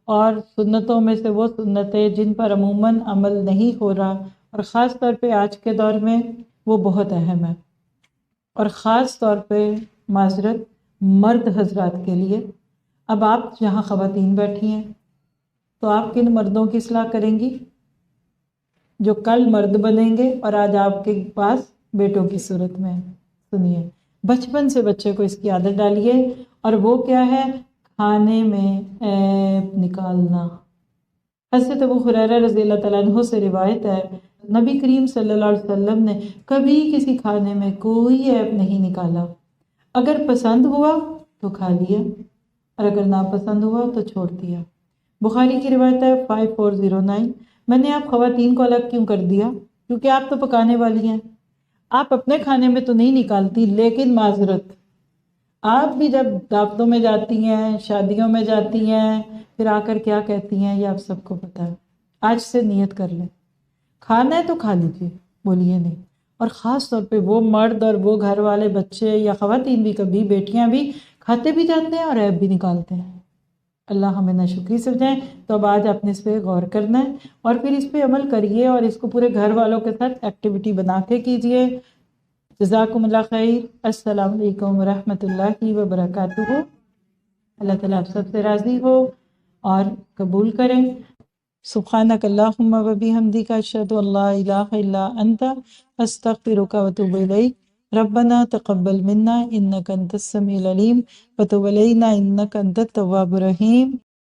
اور سنتوں میں سے وہ سنتیں جن پر عموماً عمل نہیں ہو رہا، اور خاص طور پہ آج کے دور میں وہ بہت اہم ہے، اور خاص طور پہ معذرت مرد حضرات کے لیے۔ اب آپ جہاں خواتین بیٹھی ہیں تو آپ کن مردوں کی اصلاح کریں گی جو کل مرد بنیں گے اور آج آپ کے پاس بیٹوں کی صورت میں؟ سنیے، بچپن سے بچے کو اس کی عادت ڈالیے، اور وہ کیا ہے؟ کھانے میں عیب نکالنا۔ حضرت ابو ہریرہ رضی اللہ تعالیٰ عنہ سے روایت ہے، نبی کریم صلی اللہ علیہ وسلم نے کبھی کسی کھانے میں کوئی عیب نہیں نکالا۔ اگر پسند ہوا تو کھا لیا، اور اگر ناپسند ہوا تو چھوڑ دیا۔ بخاری کی روایت ہے 5409، میں نے آپ خواتین کو الگ کیوں کر دیا؟ کیونکہ آپ تو پکانے والی ہیں، آپ اپنے کھانے میں تو نہیں نکالتی، لیکن معذرت آپ بھی جب دعوتوں میں جاتی ہیں، شادیوں میں جاتی ہیں، پھر آ کر کیا کہتی ہیں یہ آپ سب کو پتہ ہے۔ آج سے نیت کر لیں، کھانا ہے تو کھا لیجیے، بولیے نہیں۔ اور خاص طور پہ وہ مرد اور وہ گھر والے بچے یا خواتین بھی، کبھی بیٹیاں بھی کھاتے بھی جاتے ہیں اور عیب بھی نکالتے ہیں۔ اللہ ہمیں ناشکری سے بچائیں۔ تو اب آج آپ نے اس پہ غور کرنا ہے اور پھر اس پہ عمل کریے، اور اس کو پورے گھر والوں کے ساتھ ایکٹیویٹی بنا کے کیجیے۔ جزاکم اللہ خیر۔ السلام علیکم ورحمۃ اللہ وبرکاتہ۔ اللہ تعالیٰ آپ سب سے راضی ہو اور قبول کریں۔ سبحانک اللہم و بحمدک، اشہد ان لا الہ الا انت، استغفرک و اتوب الیک۔ ربنا تقبل منا انک انت السمیع العلیم وتب علینا انک انت التواب الرحیم۔